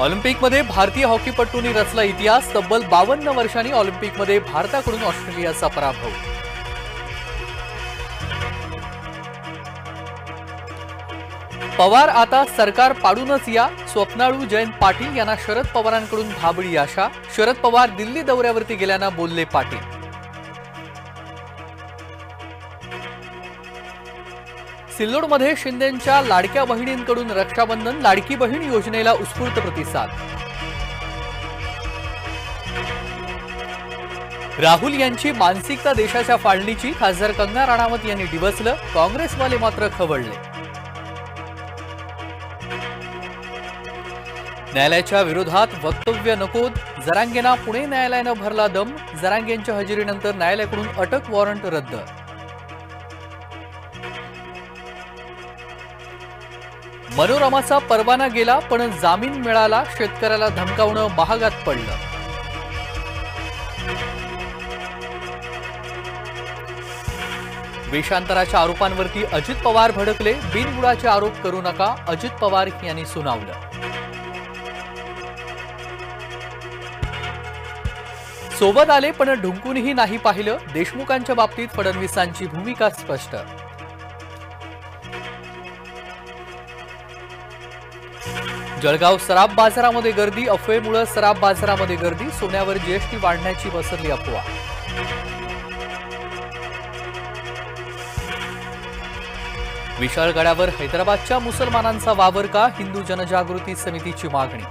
ऑलिम्पिकमध्ये भारतीय हॉकीपटूंनी रचला इतिहास। तब्बल 52 वर्षांनी ऑलिम्पिकमध्ये भारताकडून ऑस्ट्रेलियाचा पराभव। पवार आता सरकार पाडूनच या, स्वप्नाळू जयंत पाटील यांना शरद पवारांकडून भाबडी आशा। शरद पवार दिल्ली दौऱ्यावरती गेल्यानं बोलले पाटील। सिल्लोडमध्ये शिंदेंच्या लाडक्या बहिणींकडून रक्षाबंधन, लाडकी बहीण योजनेला उत्स्फूर्त प्रतिसाद। राहुल यांची मानसिकता देशाच्या फाळणीची, खासदार कंगना राणावत यांनी डिवचलं। काँग्रेसवाले मात्र खवळले। न्यायालयाच्या विरोधात वक्तव्य नको, जरांगेंना पुणे न्यायालयानं भरला दम। जरांगेंच्या हजेरीनंतर न्यायालयाकडून अटक वॉरंट रद्द। मनोरमाचा परवाना गेला पण जामीन मिळाला, शेतकऱ्याला धमकावणं महागात पडलं। वेषांतराच्या आरोपांवरती अजित पवार भडकले। बिनबुडाचे आरोप करू नका, अजित पवार यांनी सुनावलं। सोबत आले पण ढुंकूनही नाही पाहिलं, देशमुखांच्या बाबतीत फडणवीसांची भूमिका स्पष्ट। जळगाव सराफ बाजारामध्ये गर्दी, अफवेमुळे सराफ बाजारामध्ये गर्दी। सोन्यावर जीएसटी वाढण्याची पसरली अफवा। विशाळगडावर हैदराबादच्या मुसलमानांचा वावर का, हिंदू जनजागृती समितीची मागणी।